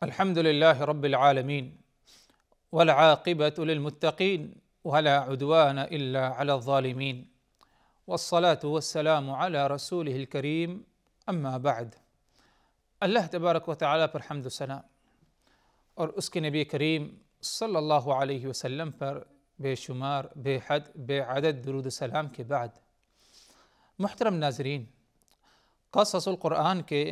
الحمد لله رب العالمين والعاقبة للمتقين ولا عدوان إلا على الظالمين والصلاة والسلام على رسوله الكريم اما بعد۔ اللہ تبارک و تعالیٰ پر حمد و ثنا اور اس کے نبی کریم صلی اللہ علیہ وسلم پر بے شمار بے حد بے عدد درود و سلام کے بعد، محترم ناظرین، قصص القرآن کے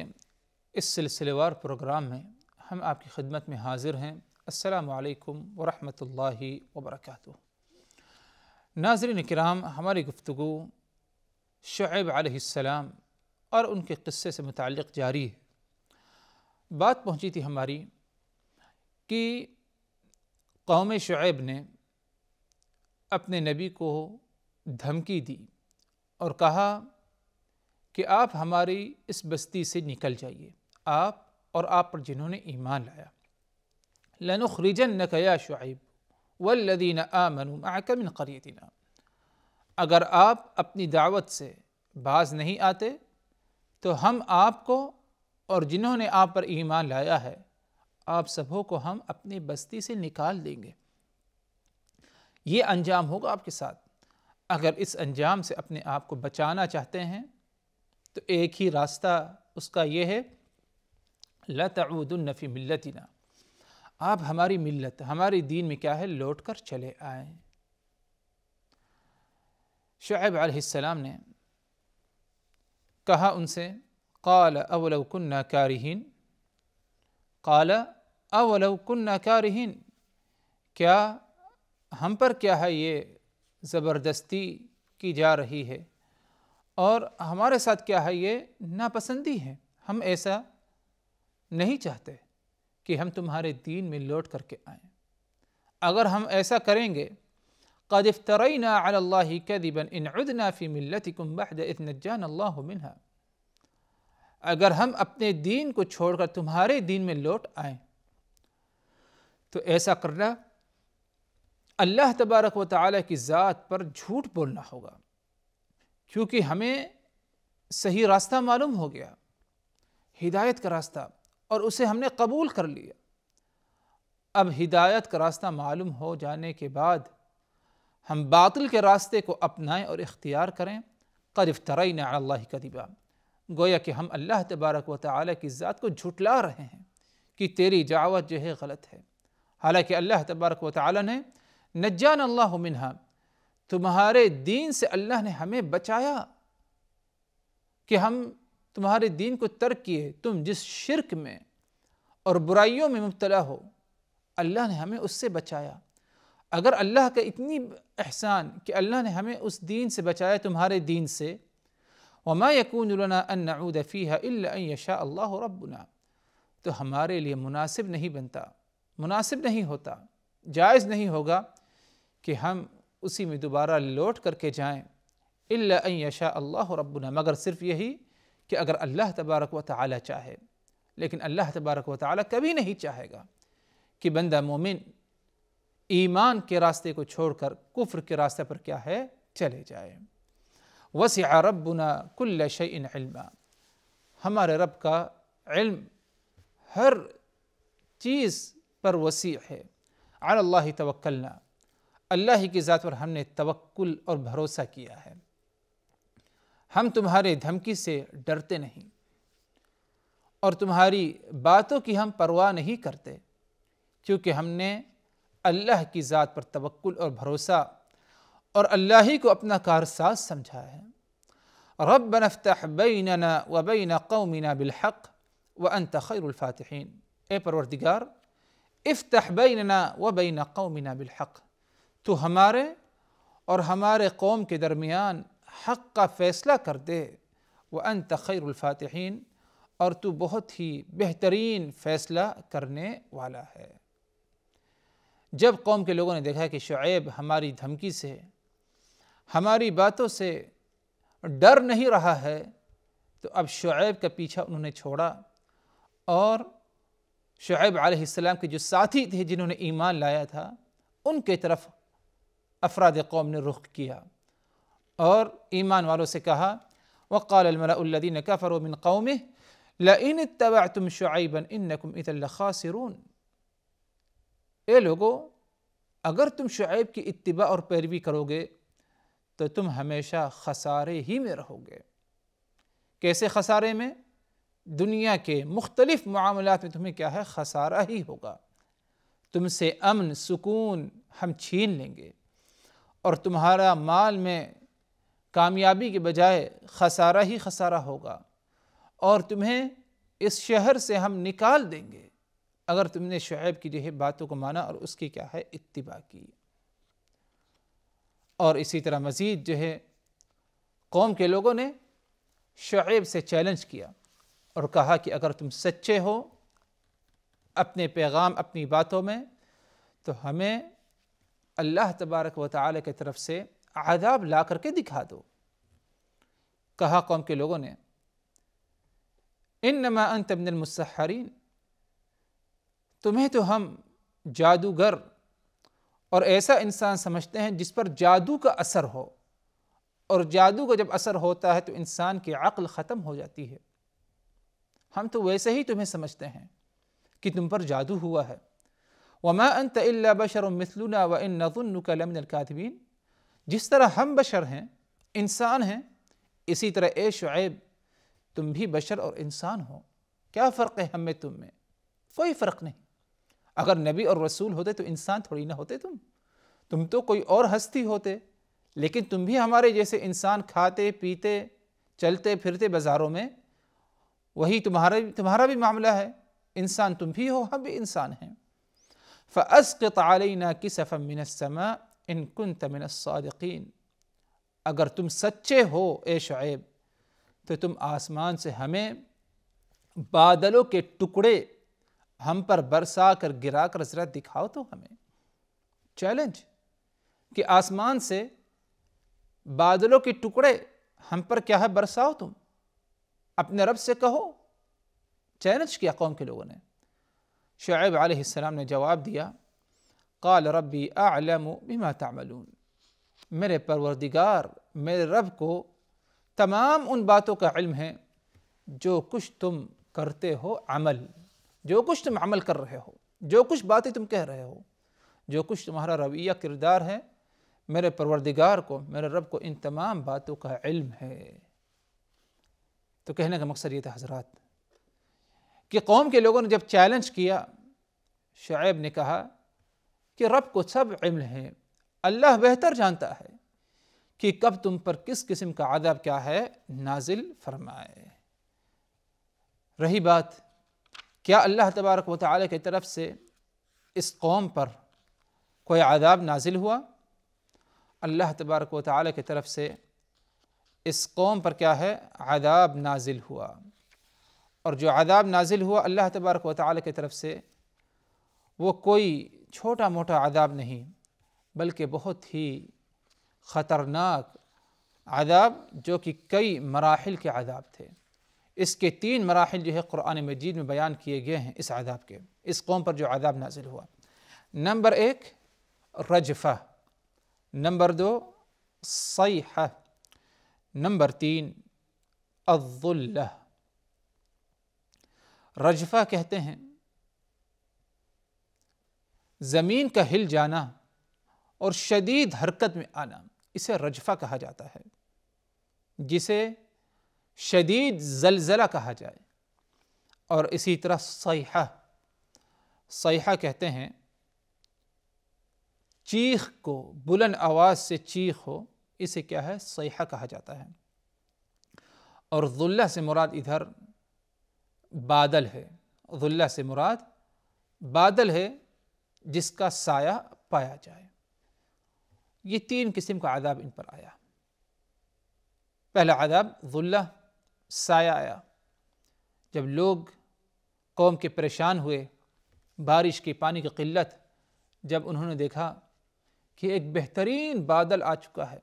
اس سلسلہ وار پروگرام میں ہم آپ کی خدمت میں حاضر ہیں۔ السلام علیکم ورحمۃ اللہ وبرکاتہ۔ ناظرین کرام، ہماری گفتگو شعیب علیہ السلام اور ان کے قصے سے متعلق جاری ہے۔ بات پہنچی تھی ہماری کہ قوم شعیب نے اپنے نبی کو دھمکی دی اور کہا کہ آپ ہماری اس بستی سے نکل جائیے، آپ اور آپ پر جنہوں نے ایمان لایا۔ لَنُخْرِجَنَّكَ يَا شُعَيْبُ وَالَّذِينَ آمَنُوا مَعَكَ مِنْ قَرْيَتِنَا۔ اگر آپ اپنی دعوت سے باز نہیں آتے تو ہم آپ کو اور جنہوں نے آپ پر ایمان لایا ہے، آپ سبوں کو ہم اپنی بستی سے نکال دیں گے۔ یہ انجام ہوگا آپ کے ساتھ۔ اگر اس انجام سے اپنے آپ کو بچانا چاہتے ہیں تو ایک ہی راستہ اس کا یہ ہے، لَتَعُودُنَّ فِي مِلَّتِنَا، آپ ہماری ملت، ہماری دین میں کیا ہے، لوٹ کر چلے آئیں۔ شعیب علیہ السلام نے کہا ان سے، قَالَ أَوَلَوْ كُنَّا كَارِهِينَ، قَالَ أَوَلَوْ كُنَّا كَارِهِينَ، کیا ہم پر کیا ہے یہ زبردستی کی جا رہی ہے اور ہمارے ساتھ کیا ہے یہ ناپسندی ہے، ہم ایسا نہیں چاہتے کہ ہم تمہارے دین میں لوٹ کر کے آئیں۔ اگر ہم ایسا کریں گے، قَدْ افْتَرَيْنَا عَلَى اللَّهِ كَذِبًا إِنْ عُدْنَا فِي مِلَّتِكُمْ بَعْدَ إِذْ نَجَّانَا اللَّهُ مِنْهَا، اگر ہم اپنے دین کو چھوڑ کر تمہارے دین میں لوٹ آئیں تو ایسا کرنا اللہ تبارک و تعالیٰ کی ذات پر جھوٹ بولنا ہوگا، کیونکہ ہمیں صحیح راستہ معلوم ہو گیا، ہدایت کا راستہ، اور اسے ہم نے قبول کر لیا۔ اب ہدایت کا راستہ معلوم ہو جانے کے بعد ہم باطل کے راستے کو اپنائیں اور اختیار کریں، قَدْ افْتَرَيْنَا عَلَى اللَّهِ كَذِبًا، گویا کہ ہم اللہ تبارک و تعالیٰ کی ذات کو جھٹلا رہے ہیں کہ تیری دعوت جو ہے غلط ہے، حالانکہ اللہ تبارک و تعالیٰ نے نجانا اللہ منہا، تمہارے دین سے اللہ نے ہمیں بچایا کہ ہم تمہارے دین کو ترک کیے، تم جس شرک میں اور برائیوں میں مبتلا ہو، اللہ نے ہمیں اس سے بچایا۔ اگر اللہ کا اتنی احسان کہ اللہ نے ہمیں اس دین سے بچایا، تمہارے دین سے، وَمَا يَكُونُ لَنَا أَن نَّعُودَ فِيهَا إِلَّا أَن يَشَاءَ اللَّهُ رَبُّنَا، تو ہمارے لیے مناسب نہیں بنتا، مناسب نہیں ہوتا، جائز نہیں ہوگا کہ ہم اسی میں دوبارہ لوٹ کر کے جائیں، إِلَّا أَن يَشَاءَ اللَّهُ رَبُّنَا، مگر صرف یہی کہ اگر اللہ تبارک و تعالیٰ چاہے۔ لیکن اللہ تبارک و تعالیٰ کبھی نہیں چاہے گا کہ بندہ مومن ایمان کے راستے کو چھوڑ کر کفر کے راستے پر کیا ہے، چلے جائے۔ وَسِعَ رَبُّنَا كُلَّ شَيْءٍ عِلْمًا، ہمارے رب کا علم ہر چیز پر وسیع ہے۔ عَلَى اللَّهِ تَوَكَّلْنَا، اللہ کی ذات پر ہم نے توکل اور بھروسہ کیا ہے، ہم تمہارے دھمکی سے ڈرتے نہیں اور تمہاری باتوں کی ہم پرواہ نہیں کرتے، کیونکہ ہم نے اللہ کی ذات پر توکل اور بھروسہ اور اللہ ہی کو اپنا کارساز سمجھا ہے۔ رَبَّنَا افْتَحْ بَيْنَنَا وَبَيْنَ قَوْمِنَا بِالْحَقِّ وَأَنْتَ خَيْرُ الْفَاتِحِينَ، اے پروردگار، افتح بیننا وبین قومنا بالحق، تو ہمارے اور ہمارے قوم کے درمیان حق کا فیصلہ کر دے، وَأَنْتَ خَيْرُ الْفَاتِحِينَ، اور تو بہت ہی بہترین فیصلہ کرنے والا ہے۔ جب قوم کے لوگوں نے دیکھا کہ شعیب ہماری دھمکی سے، ہماری باتوں سے ڈر نہیں رہا ہے، تو اب شعیب کا پیچھا انہوں نے چھوڑا اور شعیب علیہ السلام کے جو ساتھی تھے جنہوں نے ایمان لایا تھا، ان کے طرف افراد قوم نے رخ کیا اور ایمان والوں سے کہا، وَقَالَ الْمَلَأُ الَّذِينَ كَفَرُوا مِنْ قَوْمِهِ لئن اتبعتم شعیبا انکم اذا لخاسرون، اے لوگو اگر تم شعیب کی اتباع اور پیروی کرو گے تو تم ہمیشہ خسارے ہی میں رہو گے۔ کیسے خسارے میں؟ دنیا کے مختلف معاملات میں تمہیں کیا ہے؟ خسارہ ہی ہوگا، تم سے امن سکون ہم چھین لیں گے، اور تمہارا مال میں کامیابی کے بجائے خسارہ ہی خسارہ ہوگا، اور تمہیں اس شہر سے ہم نکال دیں گے اگر تم نے شعیب کی جو ہے باتوں کو مانا اور اس کی کیا ہے؟ اتباع کی۔ اور اسی طرح مزید جو ہے قوم کے لوگوں نے شعیب سے چیلنج کیا اور کہا کہ اگر تم سچے ہو اپنے پیغام اپنی باتوں میں تو ہمیں اللہ تبارک و تعالی کی طرف سے عذاب لا کر کے دکھا دو۔ کہا قوم کے لوگوں نے انما انت من المسحرین، تمہیں تو ہم جادوگر اور ایسا انسان سمجھتے ہیں جس پر جادو کا اثر ہو، اور جادو کا جب اثر ہوتا ہے تو انسان کی عقل ختم ہو جاتی ہے، ہم تو ویسے ہی تمہیں سمجھتے ہیں کہ تم پر جادو ہوا ہے۔ وما انت الا بشر مثلنا وان نظنك لمن الكاذبین، جس طرح ہم بشر ہیں انسان ہیں اسی طرح اے شعیب تم بھی بشر اور انسان ہو، کیا فرق ہے ہم میں تم میں؟ کوئی فرق نہیں۔ اگر نبی اور رسول ہوتے تو انسان تھوڑی نہ ہوتے، تم تو کوئی اور ہستی ہوتے، لیکن تم بھی ہمارے جیسے انسان، کھاتے پیتے چلتے پھرتے بازاروں میں، وہی تمہارا بھی معاملہ ہے، انسان تم بھی ہو ہم بھی انسان ہیں۔ فَأَسْقِطْ عَلَيْنَا كِسَفًا مِّنَ السَّمَاءِ إِن كُنْتَ مِنَ الصَّادِقِينَ، اگر تم سچے ہو اے شعیب تو تم آسمان سے ہمیں بادلوں کے ٹکڑے ہم پر برسا کر گرا کر ذرا دکھاؤ تو ہمیں۔ چیلنج کہ آسمان سے بادلوں کے ٹکڑے ہم پر کیا ہے؟ برساؤ، تم اپنے رب سے کہو۔ چیلنج کیا قوم کے لوگوں نے۔ شعیب علیہ السلام نے جواب دیا قال ربی اعلم بما تعملون، میرے پروردگار میرے رب کو تمام ان باتوں کا علم ہے جو کچھ تم کرتے ہو، عمل جو کچھ تم عمل کر رہے ہو، جو کچھ باتیں تم کہہ رہے ہو، جو کچھ تمہارا رویہ کردار ہے، میرے پروردگار کو میرے رب کو ان تمام باتوں کا علم ہے۔ تو کہنے کا مقصد یہ تھا حضرات کہ قوم کے لوگوں نے جب چیلنج کیا، شعیب نے کہا کہ رب کو سب علم ہے، اللہ بہتر جانتا ہے کہ کب تم پر کس قسم کا عذاب کیا ہے؟ نازل فرمائے۔ رہی بات کیا اللہ تبارک و تعالی کی طرف سے اس قوم پر کوئی عذاب نازل ہوا؟ اللہ تبارک و تعالی کی طرف سے اس قوم پر کیا ہے؟ عذاب نازل ہوا، اور جو عذاب نازل ہوا اللہ تبارک و تعالی کی طرف سے وہ کوئی چھوٹا موٹا عذاب نہیں، بلکہ بہت ہی خطرناک عذاب جو کہ کئی مراحل کے عذاب تھے۔ اس کے 3 مراحل جو ہے قرآن مجید میں بیان کیے گئے ہیں اس عذاب کے، اس قوم پر جو عذاب نازل ہوا۔ نمبر 1 رجفہ، نمبر 2 صیحہ، نمبر 3 الظلہ۔ رجفہ کہتے ہیں زمین کا ہل جانا اور شدید حرکت میں آنا، اسے رجفہ کہا جاتا ہے، جسے شدید زلزلہ کہا جائے۔ اور اسی طرح صیحہ، صیحہ کہتے ہیں چیخ کو، بلند آواز سے چیخ ہو، اسے کیا ہے؟ صیحہ کہا جاتا ہے۔ اور ظلہ سے مراد ادھر بادل ہے، ظلہ سے مراد بادل ہے جس کا سایہ پایا جائے۔ یہ 3 قسم کا عذاب ان پر آیا۔ پہلا عذاب ظلہ، سایہ آیا، جب لوگ قوم کے پریشان ہوئے، بارش کی پانی کی قلت، جب انہوں نے دیکھا کہ ایک بہترین بادل آ چکا ہے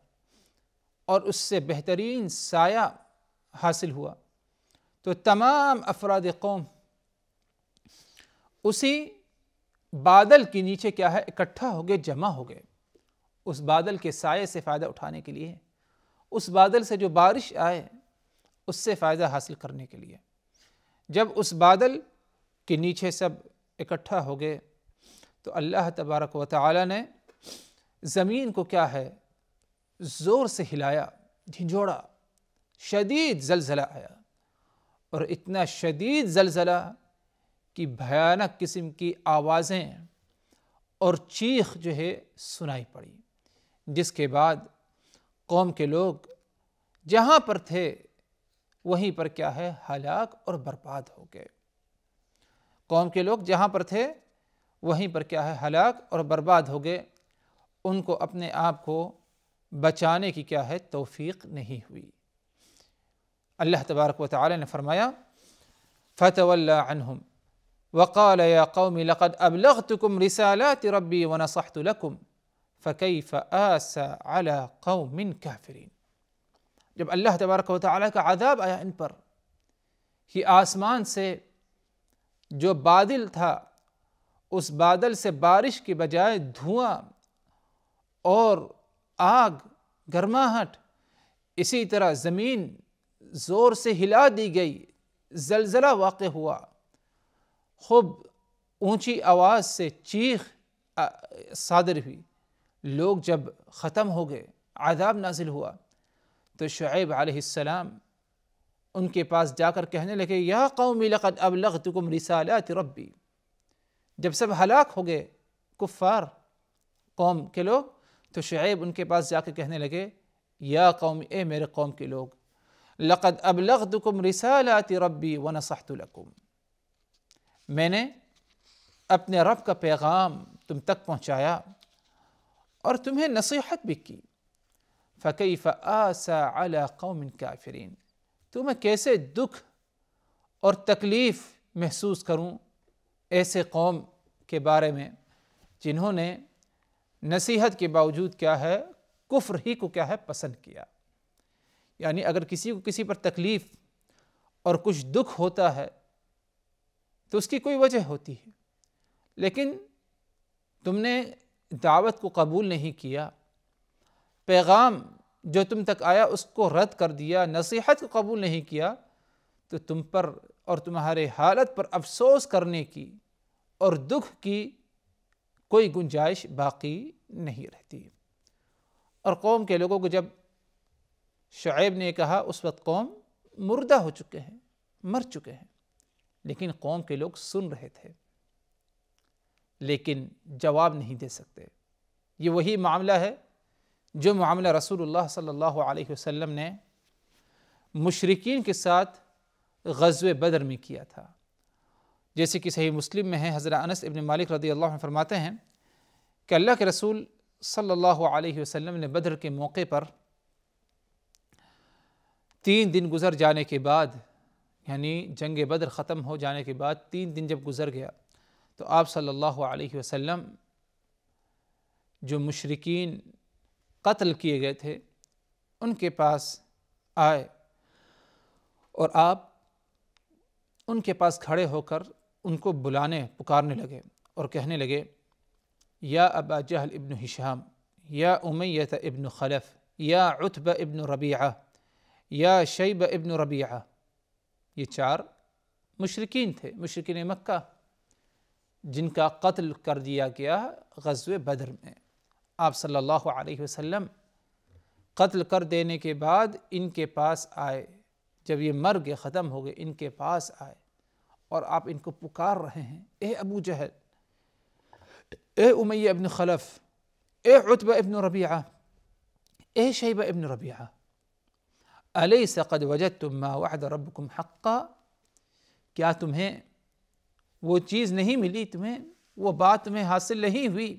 اور اس سے بہترین سایہ حاصل ہوا، تو تمام افراد قوم اسی بادل کے نیچے کیا ہے؟ اکٹھا ہو گئے، جمع ہو گئے، اس بادل کے سائے سے فائدہ اٹھانے کے لیے، اس بادل سے جو بارش آئے اس سے فائدہ حاصل کرنے کے لیے۔ جب اس بادل کے نیچے سب اکٹھا ہو گئے تو اللہ تبارک و تعالی نے زمین کو کیا ہے زور سے ہلایا، جھنجھوڑا، شدید زلزلہ آیا، اور اتنا شدید زلزلہ کہ بھیانک قسم کی آوازیں اور چیخ جو ہے سنائی پڑی، جس کے بعد قوم کے لوگ جہاں پر تھے وہیں پر کیا ہے ہلاک اور برباد ہو گئے۔ قوم کے لوگ جہاں پر تھے وہیں پر کیا ہے ہلاک اور برباد ہو گئے، ان کو اپنے آپ کو بچانے کی کیا ہے توفیق نہیں ہوئی۔ اللہ تبارک و تعالی نے فرمایا فَتَوَلَّى عَنْهُمْ وَقَالَ يَا قَوْمِ لَقَدْ أَبْلَغْتُكُمْ رِسَالَاتِ رَبِّي وَنَصَحْتُ لَكُمْ فَكَيْفَ آسَى عَلَى قَوْمٍ كَافِرِينَ۔ جب اللہ تبارک و تعالی کا عذاب آیا ان پر، کہ آسمان سے جو بادل تھا اس بادل سے بارش کی بجائے دھواں اور آگ، گرماہٹ، اسی طرح زمین زور سے ہلا دی گئی، زلزلہ واقع ہوا، خوب اونچی آواز سے چیخ صادر ہوئی، لوگ جب ختم ہو گئے، عذاب نازل ہوا، تو شعیب علیہ السلام ان کے پاس جا کر کہنے لگے یا قوم لقد ابلغتکم رسالات ربی۔ جب سب ہلاک ہو گئے کفار قوم کے لوگ، تو شعیب ان کے پاس جا کے کہنے لگے یا قوم، اے میرے قوم کے لوگ، لقد ابلغتکم رسالات ربی ونصحت لکم، میں نے اپنے رب کا پیغام تم تک پہنچایا اور تمہیں نصیحت بھی کی۔ فَكَيْفَ آسَى عَلَى قَوْمٍ كَافِرِينَ، تو میں کیسے دکھ اور تکلیف محسوس کروں ایسے قوم کے بارے میں جنہوں نے نصیحت کے باوجود کیا ہے کفر ہی کو کیا ہے پسند کیا۔ یعنی اگر کسی کو کسی پر تکلیف اور کچھ دکھ ہوتا ہے تو اس کی کوئی وجہ ہوتی ہے، لیکن تم نے دعوت کو قبول نہیں کیا، پیغام جو تم تک آیا اس کو رد کر دیا، نصیحت کو قبول نہیں کیا، تو تم پر اور تمہارے حالت پر افسوس کرنے کی اور دکھ کی کوئی گنجائش باقی نہیں رہتی۔ اور قوم کے لوگوں کو جب شعیب نے کہا اس وقت قوم مردہ ہو چکے ہیں، مر چکے ہیں، لیکن قوم کے لوگ سن رہے تھے لیکن جواب نہیں دے سکتے۔ یہ وہی معاملہ ہے جو معاملہ رسول اللہ صلی اللہ علیہ وسلم نے مشرکین کے ساتھ غزوہ بدر میں کیا تھا، جیسے کہ صحیح مسلم میں ہے، حضرت انس ابن مالک رضی اللہ عنہ فرماتے ہیں کہ اللہ کے رسول صلی اللہ علیہ وسلم نے بدر کے موقع پر 3 دن گزر جانے کے بعد، یعنی جنگ بدر ختم ہو جانے کے بعد 3 دن جب گزر گیا تو آپ صلی اللہ علیہ وسلم جو مشرکین قتل کیے گئے تھے ان کے پاس آئے اور آپ ان کے پاس کھڑے ہو کر ان کو پکارنے لگے اور کہنے لگے یا ابا جہل ابن ہشام، یا امیہ ابن خلف، یا عتبہ ابن ربیعہ، یا شیبہ ابن ربیعہ۔ یہ 4 مشرکین تھے، مشرکین مکہ، جن کا قتل کر دیا گیا غزوہ بدر میں۔ آپ صلی اللہ علیہ وسلم قتل کر دینے کے بعد ان کے پاس آئے، جب یہ مر گئے ختم ہو گئے ان کے پاس آئے اور آپ ان کو پکار رہے ہیں، اے ابو جہل، اے امیہ ابن خلف، اے عتبہ ابن ربیعہ، اے شیبہ ابن ربیعہ، الیس قد وجدتم ما وعد ربکم حقا، کیا تمہیں وہ چیز نہیں ملی، تمہیں وہ بات تمہیں حاصل نہیں ہوئی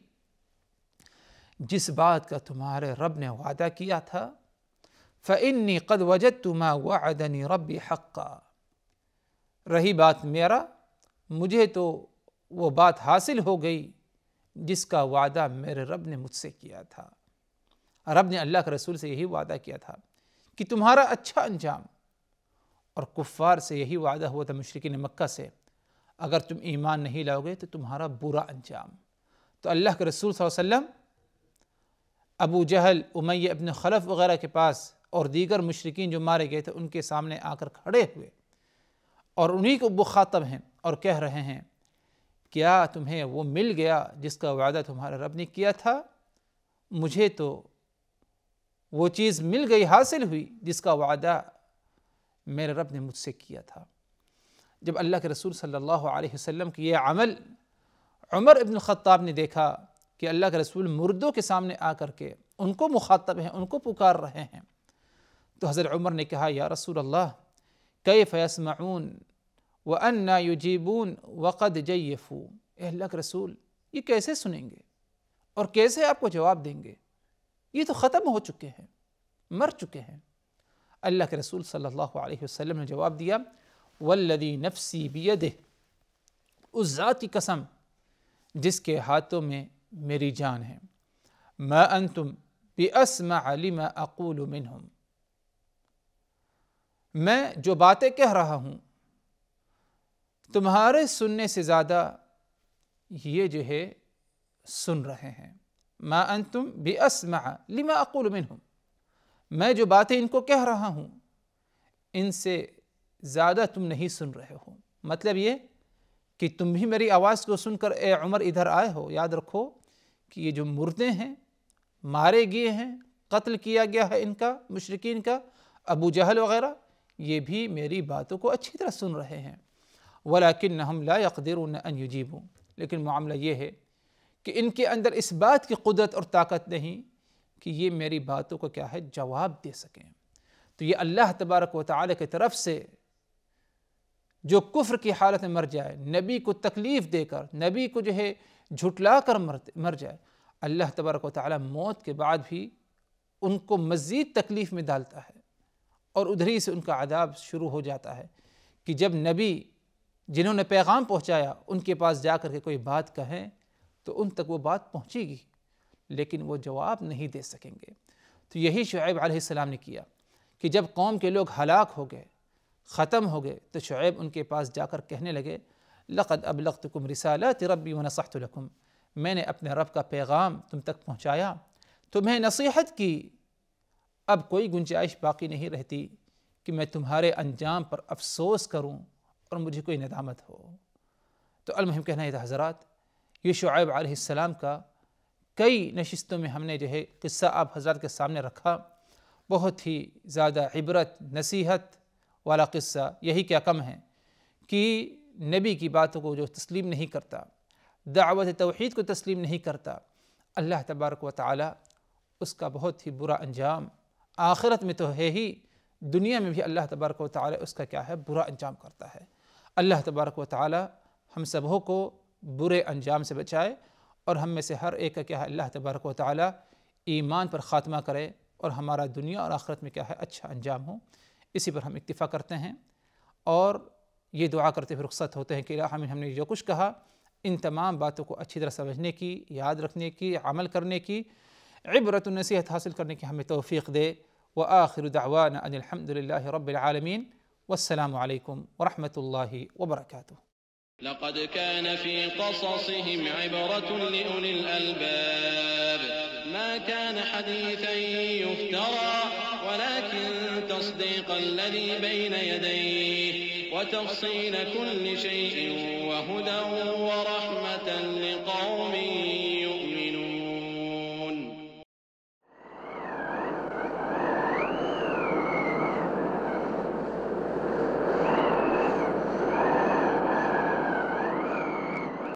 جس بات کا تمہارے رب نے وعدہ کیا تھا؟ فإنی قد وجدت ما وعدنی ربی حقا، رہی بات میرا، مجھے تو وہ بات حاصل ہو گئی جس کا وعدہ میرے رب نے مجھ سے کیا تھا۔ رب نے اللہ کے رسول سے یہی وعدہ کیا تھا کہ تمہارا اچھا انجام، اور کفار سے یہی وعدہ ہوا تھا مشرکین مکہ سے، اگر تم ایمان نہیں لاؤ گے تو تمہارا برا انجام۔ تو اللہ کے رسول صلی اللہ علیہ وسلم ابو جہل، امیہ ابن خلف وغیرہ کے پاس اور دیگر مشرکین جو مارے گئے تھے ان کے سامنے آ کر کھڑے ہوئے اور انہی کو مخاطب ہیں اور کہہ رہے ہیں کیا تمہیں وہ مل گیا جس کا وعدہ تمہارے رب نے کیا تھا؟ مجھے تو وہ چیز مل گئی، حاصل ہوئی جس کا وعدہ میرے رب نے مجھ سے کیا تھا۔ جب اللہ کے رسول صلی اللہ علیہ وسلم کی یہ عمل عمر ابن الخطاب نے دیکھا کہ اللہ کے رسول مردوں کے سامنے آ کر کے ان کو مخاطب ہیں، ان کو پکار رہے ہیں، تو حضرت عمر نے کہا یا رسول اللہ کیف یسمعون وَأَنَّا يُجِيبُونَ وَقَدْ جَيِّفُوا، اے اللہ کے رسول یہ کیسے سنیں گے اور کیسے آپ کو جواب دیں گے؟ یہ تو ختم ہو چکے ہیں، مر چکے ہیں۔ اللہ کے رسول صلی اللہ علیہ وسلم نے جواب دیا وَالَّذِي نَفْسِي بِيَدِهِ، اس ذات کی قسم جس کے ہاتھوں میں میری جان ہے، مَا أَنْتُمْ بِأَسْمَعَ لِمَا أَقُولُ مِنْهُمْ، میں جو باتیں کہہ رہا ہوں تمہارے سننے سے زیادہ یہ جو ہے سن رہے ہیں۔ ما انتم باسمع لما اقول منہم، میں جو باتیں ان کو کہہ رہا ہوں ان سے زیادہ تم نہیں سن رہے ہو۔ مطلب یہ کہ تم بھی میری آواز کو سن کر اے عمر ادھر آئے ہو۔ یاد رکھو کہ یہ جو مردے ہیں، مارے گئے ہیں، قتل کیا گیا ہے ان کا، مشرکین کا، ابو جہل وغیرہ، یہ بھی میری باتوں کو اچھی طرح سن رہے ہیں۔ وَلَكِنَّهُمْ لَا يَقْدِرُونَ أَن يُجِيبُوا، لیکن معاملہ یہ ہے کہ ان کے اندر اس بات کی قدرت اور طاقت نہیں کہ یہ میری باتوں کو کیا ہے جواب دے سکیں۔ تو یہ اللہ تبارک و تعالی کی طرف سے جو کفر کی حالت میں مر جائے، نبی کو تکلیف دے کر، نبی کو جو ہے جھٹلا کر مر جائے، اللہ تبارک و تعالی موت کے بعد بھی ان کو مزید تکلیف میں ڈالتا ہے، اور ادھری سے ان کا عذاب شروع ہو جاتا ہے کہ جب نبی جنہوں نے پیغام پہنچایا ان کے پاس جا کر کے کوئی بات کہیں تو ان تک وہ بات پہنچے گی لیکن وہ جواب نہیں دے سکیں گے۔ تو یہی شعیب علیہ السلام نے کیا کہ جب قوم کے لوگ ہلاک ہو گئے، ختم ہو گئے، تو شعیب ان کے پاس جا کر کہنے لگے لقد ابلغتکم رسالات ربی ونصحت لکم، میں نے اپنے رب کا پیغام تم تک پہنچایا، تمہیں نصیحت کی، اب کوئی گنجائش باقی نہیں رہتی کہ میں تمہارے انجام پر افسوس کروں اور مجھے کوئی ندامت ہو۔ تو المہم کہنا ہے حضرات، یہ شعیب علیہ السلام کا کئی نشستوں میں ہم نے جو ہے قصہ آپ حضرات کے سامنے رکھا، بہت ہی زیادہ عبرت نصیحت والا قصہ۔ یہی کیا کم ہے کہ نبی کی باتوں کو جو تسلیم نہیں کرتا، دعوت توحید کو تسلیم نہیں کرتا، اللہ تبارک و تعالی اس کا بہت ہی برا انجام آخرت میں تو ہے ہی، دنیا میں بھی اللہ تبارک و تعالی اس کا کیا ہے برا انجام کرتا ہے۔ اللہ تبارک و تعالی ہم سبوں کو برے انجام سے بچائے اور ہم میں سے ہر ایک کا کیا ہے اللہ تبارک و تعالی ایمان پر خاتمہ کرے اور ہمارا دنیا اور آخرت میں کیا ہے اچھا انجام ہو۔ اسی پر ہم اکتفا کرتے ہیں اور یہ دعا کرتے ہوئے رخصت ہوتے ہیں کہ الہ ہم نے جو کچھ کہا ان تمام باتوں کو اچھی طرح سمجھنے کی، یاد رکھنے کی، عمل کرنے کی، عبرت نصیحت حاصل کرنے کی ہمیں توفیق دے۔ وآخر دعوانا ان الحمد للہ رب العالمین، والسلام علیکم ورحمۃ اللہ وبرکاتہ۔ لقد كان في قصصهم عبرة لأولي الألباب ما كان حديثا يفترى ولكن تصديق الذي بين يديه وتفصيل كل شيء وهدى ورحمة لقوم